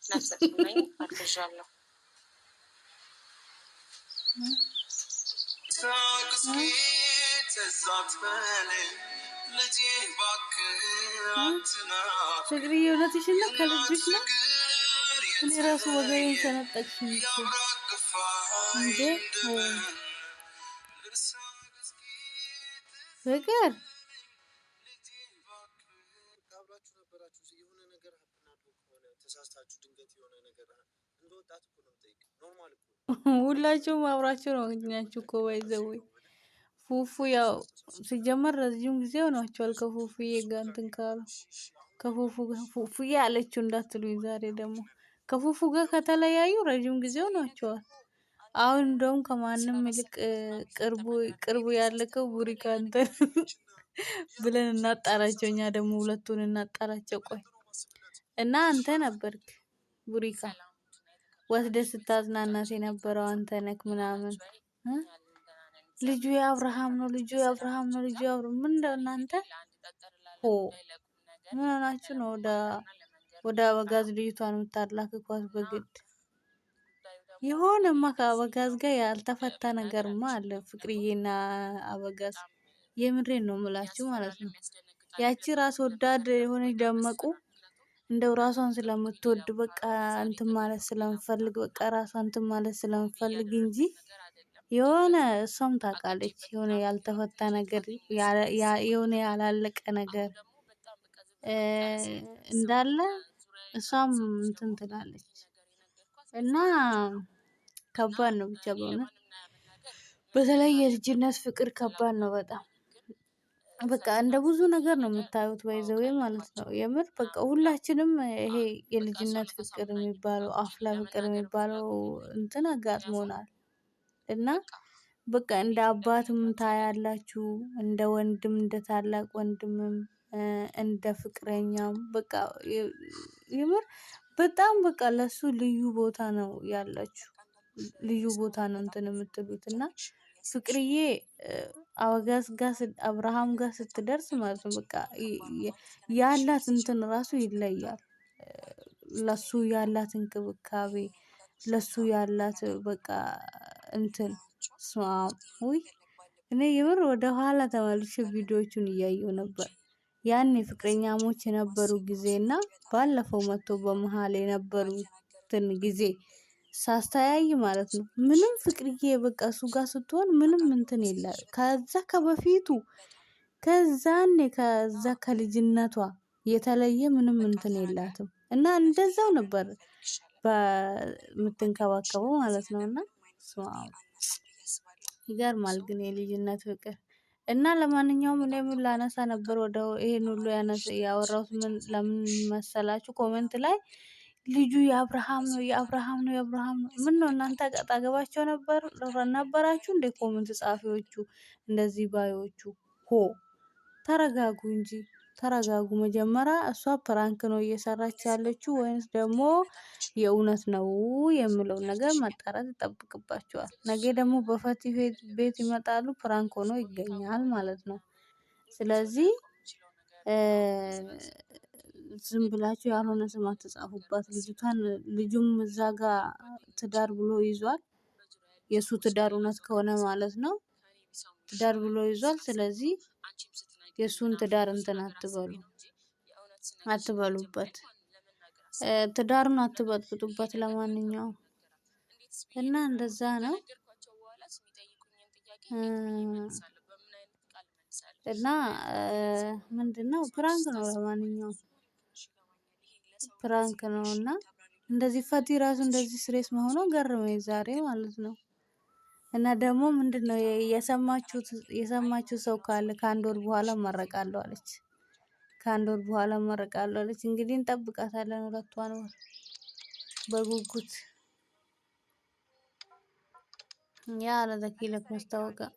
ነፍሰ ጡር ነኝ አርግዣለሁ። ፍቅርዬ እውነትሽን ነው? ከልብሽ ነው? እኔ ራሱ ወገቤን ሰነጠቅሽኝ እኮ እንዴ! ፍቅር ሁላችሁም አብራችሁ ነው እንግዲያችሁ እኮ ባይዘው ፉፉ ያው ሲጀመር ረጅም ጊዜ ሆኗቸዋል ከፉፉዬ ጋር እንትን ካሉ ፉፉዬ አለችው እንዳትሉኝ ዛሬ ደግሞ ከፉፉ ጋር ከተለያዩ ረጅም ጊዜ ሆኗቸዋል። አሁን እንደውም ከማንም ይልቅ ቅርቡ ያለከው ቡሪካ አንተ ብለን እናጣራቸው። እኛ ደግሞ ሁለቱን እናጣራቸው። ቆይ እና አንተ ነበርክ ቡሪካ ወስደህ ስታዝናናት የነበረው አንተ ነክ ምናምን ልጁ የአብርሃም ነው ምን እናንተ ሆ ምን ሆናችሁ ነው ወደ አበጋዝ ልጅቷን የምታላክኳት በግድ? የሆነማ ከአበጋዝ ጋር ያልተፈታ ነገርማ አለ ፍቅርዬና አበጋዝ። የምሬን ነው የምላችሁ ማለት ነው። ያቺ ራስ ወዳድ የሆነች ደመቁ እንደው ራሷን ስለምትወድ በቃ እንትን ማለት ስለምፈልግ በቃ ራሷን እንትን ማለት ስለምፈልግ እንጂ የሆነ እሷም ታውቃለች የሆነ ያልተፈታ ነገር የሆነ ያላለቀ ነገር እንዳለ እሷም እንትን ትላለች። እና ከባድ ነው ብቻ በእውነት በተለይ የልጅነት ፍቅር ከባድ ነው በጣም። በቃ እንደ ብዙ ነገር ነው የምታዩት ባይዘው ማለት ነው። የምር በቃ ሁላችንም ይሄ የልጅነት ፍቅር የሚባለው አፍላ ፍቅር የሚባለው እንትን አጋጥሞናል። እና በቃ እንደ አባትም ታያላችሁ እንደ ወንድም እንደ ታላቅ ወንድምም እንደ ፍቅረኛም በቃ የምር በጣም በቃ ለሱ ልዩ ቦታ ነው ያላችሁ። ልዩ ቦታ ነው እንትን የምትሉት እና ፍቅርዬ አበጋዝ ጋር አብርሃም ጋር ስትደርስ ማለት ነው በቃ ያላት እንትን ራሱ ይለያል። ለሱ ያላት እንክብካቤ ለሱ ያላት በቃ እንትን ውይ እኔ የምር ወደ ኋላ ተመልሼ ቪዲዮቹን እያየሁ ነበር። ያኔ ፍቅረኛሞች የነበሩ ጊዜና ባለፈው መጥቶ በመሃል የነበሩትን ጊዜ ሳስተያይ ማለት ነው ምንም ፍቅርዬ በቃ እሱ ጋር ስትሆን ምንም እንትን የለም። ከዛ ከበፊቱ ከዛ ከልጅነቷ የተለየ ምንም እንትን የላትም እና እንደዛው ነበር በምትንከባከበው ማለት ነውና ይገርማል ግን የልጅነት ፍቅር እና ለማንኛውም እኔ ምን ላነሳ ነበር ወደ ይሄን ሁሉ ያወራሁት ምን ለምን መሰላችሁ? ኮሜንት ላይ ልጁ የአብርሃም ነው ምን ነው እናንተ አጠገባቸው ነበራችሁ እንደ ኮሜንት ጻፊዎቹ እንደዚህ ባዮቹ ሆ ተረጋጉ እንጂ ተረጋጉ። መጀመሪያ እሷ ፕራንክ ነው እየሰራች ያለችው ወይንስ ደግሞ የእውነት ነው የሚለው ነገር ማጣራት ይጠብቅባቸዋል። ነገ ደግሞ በፈቲ ቤት ይመጣሉ ፕራንክ ሆኖ ይገኛል ማለት ነው። ስለዚህ ዝም ብላችሁ ያልሆነ ስም አትጻፉባት ልጅቷን። ልጁም እዛ ጋር ትዳር ብሎ ይዟል። የሱ ትዳር እውነት ከሆነ ማለት ነው ትዳር ብሎ ይዟል። ስለዚህ የሱን ትዳር እንትን አትበሉበት፣ ትዳሩን አትበጥብጡበት። ለማንኛውም እና እንደዛ ነው እና ምንድነው ፕራንክ ነው። ለማንኛውም ፕራንክ ነውና እንደዚህ ፈቲ ራሱ እንደዚህ ስሬስ መሆኑ ገረመኝ ዛሬ ማለት ነው። እና ደግሞ ምንድነው የሰማችሁ ሰው ካለ ከአንድ ወር በኋላ እመረቃለሁ አለች። ከአንድ ወር በኋላ እመረቃለሁ አለች። እንግዲህ እንጠብቃታለን ሁለቷን ወር በጉጉት ያ ለዘኪለክ ማስታወቂያ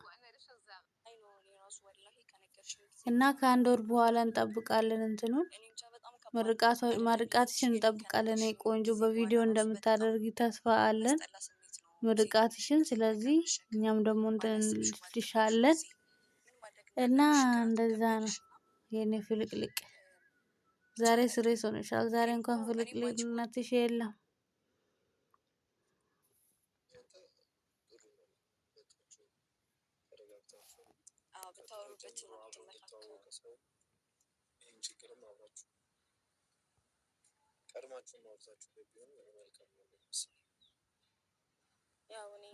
እና ከአንድ ወር በኋላ እንጠብቃለን እንትኑን ምርቃትሽን እንጠብቃለን። ቆንጆ በቪዲዮ እንደምታደርጊ ተስፋ አለን ምርቃትሽን። ስለዚህ እኛም ደግሞ እንድንልሻለን እና እንደዛ ነው የኔ ፍልቅልቅ ዛሬ ስሬስ ሆነሻል። ዛሬ እንኳን ፍልቅልቅነትሽ የለም። ያው እኔ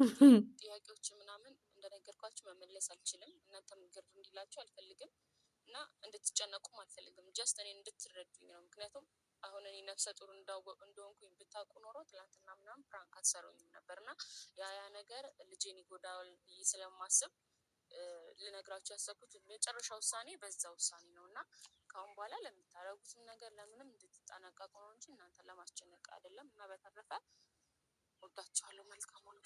ጥያቄዎች ምናምን እንደነገርኳችሁ መመለስ አልችልም። እናንተም ግር እንዲላችሁ አልፈልግም እና እንድትጨነቁም አልፈልግም። ጀስት እኔ እንድትረዱኝ ነው። ምክንያቱም አሁን እኔ ነፍሰ ጡር እንደሆንኩኝ ብታውቁ ኖሮ ትላንትና ምናምን ፕራንክ አትሰሩኝም ነበር እና ያ ነገር ልጄን ይጎዳል ብዬ ስለማስብ ልነግራችሁ ያሰብኩት የመጨረሻ ውሳኔ በዛ ውሳኔ ነው እና ከአሁን በኋላ ለምታደርጉትም ነገር ለምንም እንድትጠነቀቁ ነው እንጂ እናንተ ለማስጨነቅ አይደለም። እና በተረፈ ወዳችኋለሁ። መልካም ሁሉ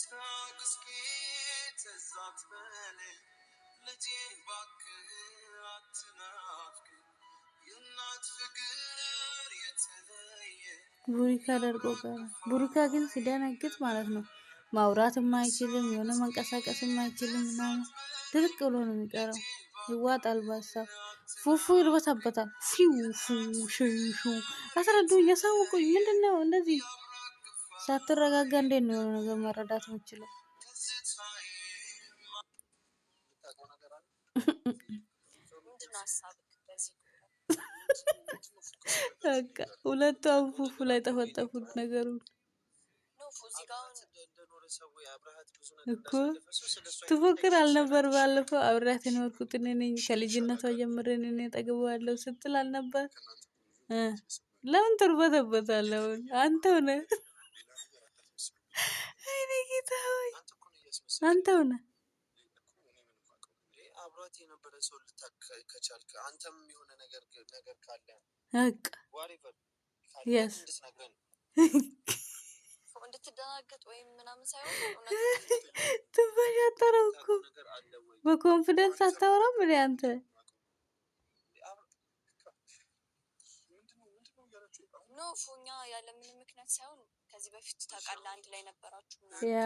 ቡሪካ ደርቆ ቀረ። ቡሪካ ግን ሲደነግጥ ማለት ነው ማውራትም አይችልም፣ የሆነ መንቀሳቀስም አይችልም ምናምን ድርቅ ብሎ ነው የሚቀረው። ይዋጣል በሀሳብ ፉፉ ይርበታበታል። ፊው ፉ ሹ አስረዱኝ፣ ያሳውቁኝ። ምንድነው እንደዚህ ሳትረጋጋ እንዴት ነው የሆነ ነገር መረዳት የምችለው? በቃ ሁለቱ ፉፉ ላይ ጠፈጠፉት ነገሩን እኮ ትፎክር አልነበር? ባለፈው አብሬያት የኖርኩት እኔ ነኝ፣ ከልጅነቷ ጀምሬ እኔ ነኝ ጠግበዋለሁ ስትል አልነበር? ለምን ትርበተበታለህ? አንተው ነህ። አይኔ ጌታ ሆይ አንተው ነህ። አብሯት የነበረ ሰው ከቻልክ አንተም የሆነ ነገር ካለ የስ እንድትደናገጥ ወይም ምናምን ሳይሆን ትንፋሽ አጠረው እኮ በኮንፊደንስ አታወራም እንዴ አንተ? ኖ ፉኛ ያለምንም ምክንያት ሳይሆን ከዚህ በፊት ታውቃለህ አንድ ላይ ነበራችሁ ያ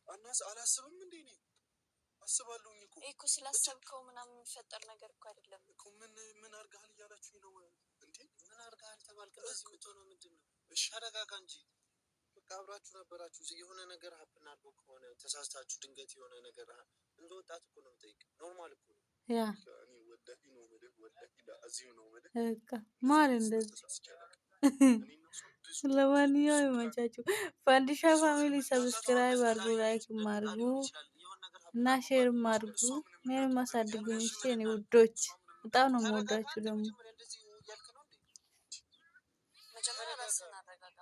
አናስ አላስብም እንዴ እኔ አስባለሁኝ እኮ ስላሰብከው ምናምን የሚፈጠር ነገር እኮ አይደለም እኮ ምን አርጋሃል እያላችሁ ነው እንዴ? ምን አርጋሃል ተባልክ? እንደዚህ የምትሆነው ምንድነው? እሺ አረጋጋ እንጂ በቃ አብራችሁ ነበራችሁ። የሆነ ነገር ሀፕን አድርጎ ከሆነ ተሳስታችሁ ድንገት የሆነ ነገር እንደ ወጣት እኮ ነው የምጠይቅ። ኖርማል እኮ ነው። ያ እኔ ወላሂ ነው ማለት ወላሂ ለአዚም ነው ማለት በቃ ማን እንደዚህ ለማንኛውም ይመቻችሁ። ፋንዲሻ ፋሚሊ ሰብስክራይብ አድርጉ፣ ላይክ አድርጉ እና ሼር አድርጉ። እኔንም አሳድጉኝ እሺ የኔ ውዶች፣ በጣም ነው የምወዳችሁ ደግሞ መጀመሪያ ራስን አረጋጋ።